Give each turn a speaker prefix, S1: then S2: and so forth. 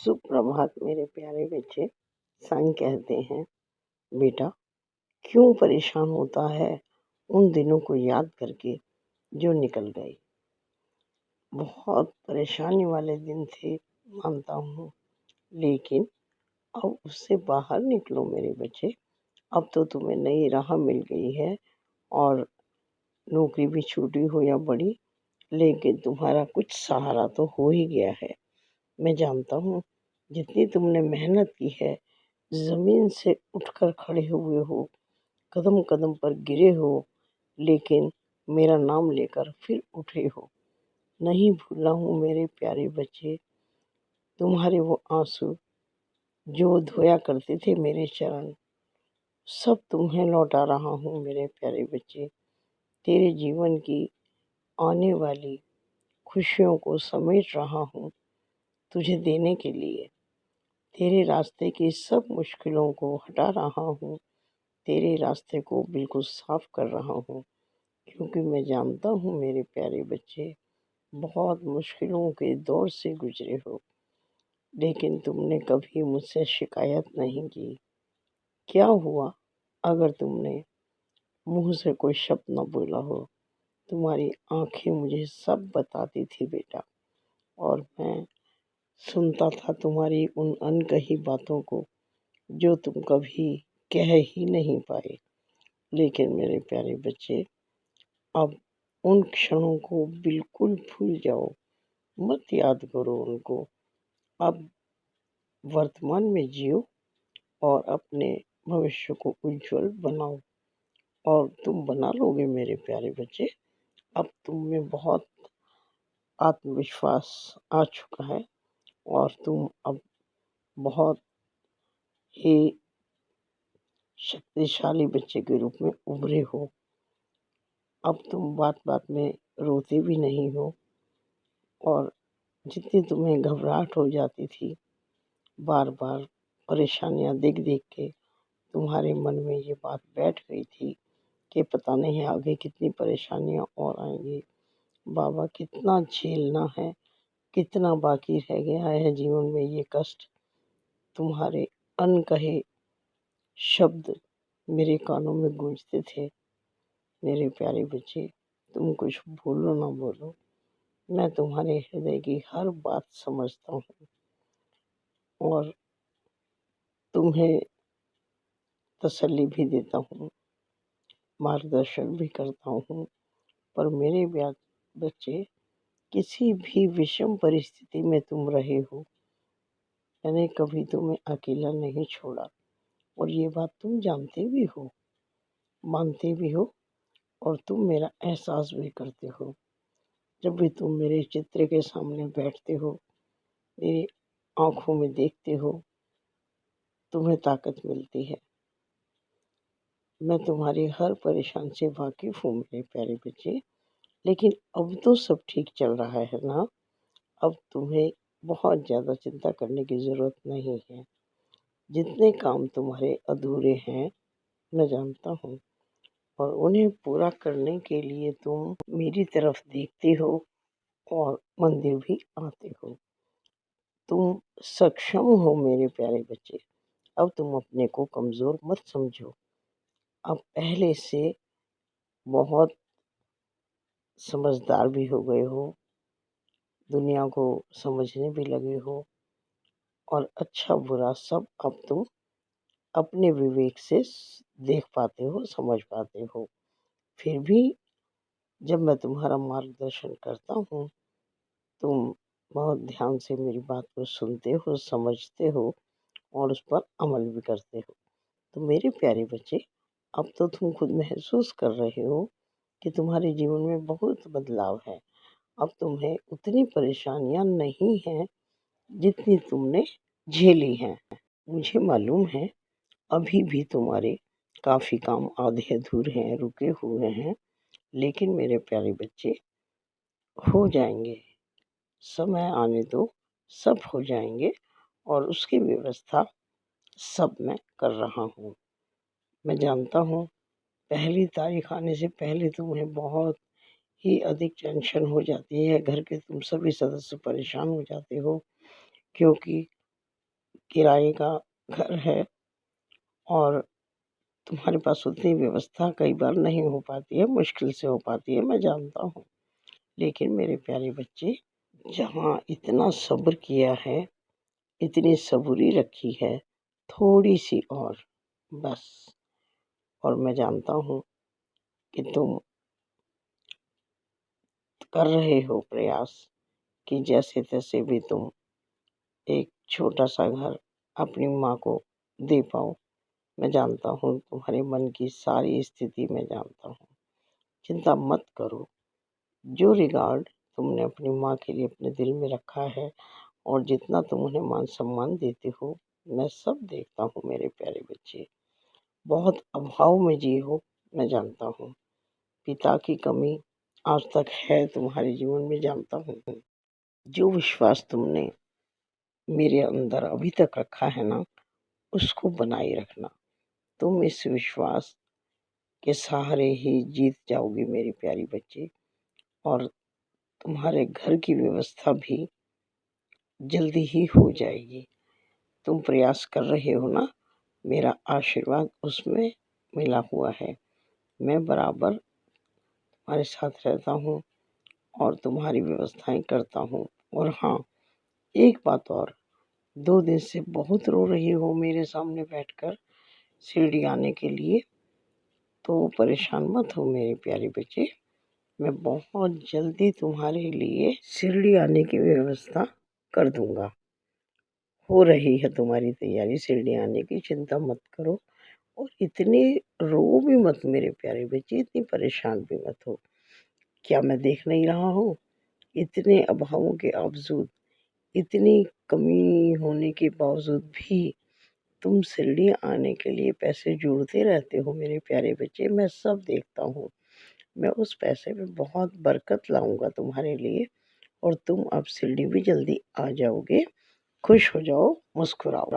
S1: सुप्रभात मेरे प्यारे बच्चे। साईं कहते हैं, बेटा क्यों परेशान होता है उन दिनों को याद करके जो निकल गए। बहुत परेशानी वाले दिन थे, मानता हूँ, लेकिन अब उससे बाहर निकलो मेरे बच्चे। अब तो तुम्हें नई राह मिल गई है और नौकरी भी छोटी हो या बड़ी, लेकिन तुम्हारा कुछ सहारा तो हो ही गया है। मैं जानता हूँ जितनी तुमने मेहनत की है, जमीन से उठकर खड़े हुए हो, कदम कदम पर गिरे हो, लेकिन मेरा नाम लेकर फिर उठे हो। नहीं भूला हूँ मेरे प्यारे बच्चे तुम्हारे वो आंसू जो धोया करते थे मेरे चरण। सब तुम्हें लौटा रहा हूँ मेरे प्यारे बच्चे। तेरे जीवन की आने वाली खुशियों को समेट रहा हूँ तुझे देने के लिए। तेरे रास्ते की सब मुश्किलों को हटा रहा हूँ, तेरे रास्ते को बिल्कुल साफ कर रहा हूँ, क्योंकि मैं जानता हूँ मेरे प्यारे बच्चे बहुत मुश्किलों के दौर से गुजरे हो, लेकिन तुमने कभी मुझसे शिकायत नहीं की। क्या हुआ अगर तुमने मुंह से कोई शब्द न बोला हो। तुम्हारी आंखें मुझे सब बताती थी बेटा, और मैं सुनता था तुम्हारी उन अनकही बातों को जो तुम कभी कह ही नहीं पाए। लेकिन मेरे प्यारे बच्चे, अब उन क्षणों को बिल्कुल भूल जाओ, मत याद करो उनको। अब वर्तमान में जियो और अपने भविष्य को उज्जवल बनाओ, और तुम बना लोगे मेरे प्यारे बच्चे। अब तुम में बहुत आत्मविश्वास आ चुका है और तुम अब बहुत ही शक्तिशाली बच्चे के रूप में उभरे हो। अब तुम बात बात में रोते भी नहीं हो, और जितनी तुम्हें घबराहट हो जाती थी बार बार परेशानियां देख देख के, तुम्हारे मन में ये बात बैठ गई थी कि पता नहीं आगे कितनी परेशानियां और आएंगी, बाबा कितना झेलना है, कितना बाकी रह गया है जीवन में ये कष्ट। तुम्हारे अनकहे शब्द मेरे कानों में गूंजते थे मेरे प्यारे बच्चे। तुम कुछ बोलो ना बोलो, मैं तुम्हारे हृदय की हर बात समझता हूँ और तुम्हें तसल्ली भी देता हूँ, मार्गदर्शन भी करता हूँ। पर मेरे बच्चे, किसी भी विषम परिस्थिति में तुम रहे हो, मैंने कभी तुम्हें अकेला नहीं छोड़ा, और ये बात तुम जानते भी हो, मानते भी हो, और तुम मेरा एहसास भी करते हो। जब भी तुम मेरे चित्र के सामने बैठते हो, मेरी आंखों में देखते हो, तुम्हें ताकत मिलती है। मैं तुम्हारी हर परेशानी से वाकिफ हूँ मेरे प्यारे बच्चे, लेकिन अब तो सब ठीक चल रहा है ना। अब तुम्हें बहुत ज़्यादा चिंता करने की ज़रूरत नहीं है। जितने काम तुम्हारे अधूरे हैं मैं जानता हूँ, और उन्हें पूरा करने के लिए तुम मेरी तरफ देखते हो और मंदिर भी आते हो। तुम सक्षम हो मेरे प्यारे बच्चे। अब तुम अपने को कमज़ोर मत समझो। अब पहले से बहुत समझदार भी हो गए हो, दुनिया को समझने भी लगे हो, और अच्छा बुरा सब अब तुम अपने विवेक से देख पाते हो, समझ पाते हो। फिर भी जब मैं तुम्हारा मार्गदर्शन करता हूँ, तुम बहुत ध्यान से मेरी बात को सुनते हो, समझते हो, और उस पर अमल भी करते हो। तो मेरे प्यारे बच्चे, अब तो तुम खुद महसूस कर रहे हो कि तुम्हारे जीवन में बहुत बदलाव है। अब तुम्हें उतनी परेशानियां नहीं हैं जितनी तुमने झेली हैं। मुझे मालूम है अभी भी तुम्हारे काफ़ी काम आधे अधूरे हैं, रुके हुए हैं, लेकिन मेरे प्यारे बच्चे, हो जाएंगे। समय आने दो, सब हो जाएंगे, और उसकी व्यवस्था सब मैं कर रहा हूँ। मैं जानता हूँ पहली तारीख आने से पहले तुम्हें बहुत ही अधिक टेंशन हो जाती है, घर के तुम सभी सदस्य परेशान हो जाते हो, क्योंकि किराए का घर है और तुम्हारे पास उतनी व्यवस्था कई बार नहीं हो पाती है, मुश्किल से हो पाती है, मैं जानता हूँ। लेकिन मेरे प्यारे बच्चे, जहाँ इतना सब्र किया है, इतनी सबूरी रखी है, थोड़ी सी और बस। और मैं जानता हूँ कि तुम कर रहे हो प्रयास कि जैसे तैसे भी तुम एक छोटा सा घर अपनी माँ को दे पाओ। मैं जानता हूँ तुम्हारे मन की सारी स्थिति मैं जानता हूँ। चिंता मत करो। जो रिगार्ड तुमने अपनी माँ के लिए अपने दिल में रखा है और जितना तुम उन्हें मान सम्मान देते हो, मैं सब देखता हूँ मेरे प्यारे बच्चे। बहुत अभाव में जी हो, मैं जानता हूँ। पिता की कमी आज तक है तुम्हारे जीवन में, जानता हूँ। जो विश्वास तुमने मेरे अंदर अभी तक रखा है ना, उसको बनाए रखना। तुम इस विश्वास के सहारे ही जीत जाओगी मेरी प्यारी बच्ची। और तुम्हारे घर की व्यवस्था भी जल्दी ही हो जाएगी। तुम प्रयास कर रहे हो ना, मेरा आशीर्वाद उसमें मिला हुआ है। मैं बराबर तुम्हारे साथ रहता हूँ और तुम्हारी व्यवस्थाएं करता हूँ। और हाँ, एक बात और, 2 दिन से बहुत रो रही हो मेरे सामने बैठकर शिरडी आने के लिए, तो परेशान मत हो मेरे प्यारे बच्चे। मैं बहुत जल्दी तुम्हारे लिए शिरडी आने की व्यवस्था कर दूंगा। हो रही है तुम्हारी तैयारी शिरडी आने की, चिंता मत करो। और इतने रो भी मत मेरे प्यारे बच्चे, इतनी परेशान भी मत हो। क्या मैं देख नहीं रहा हूँ? इतने अभावों के बावजूद, इतनी कमी होने के बावजूद भी तुम शिरडी आने के लिए पैसे जोड़ते रहते हो मेरे प्यारे बच्चे, मैं सब देखता हूँ। मैं उस पैसे में बहुत बरकत लाऊंगा तुम्हारे लिए और तुम अब शिरडी भी जल्दी आ जाओगे। खुश हो जाओ, मुस्कुराओ।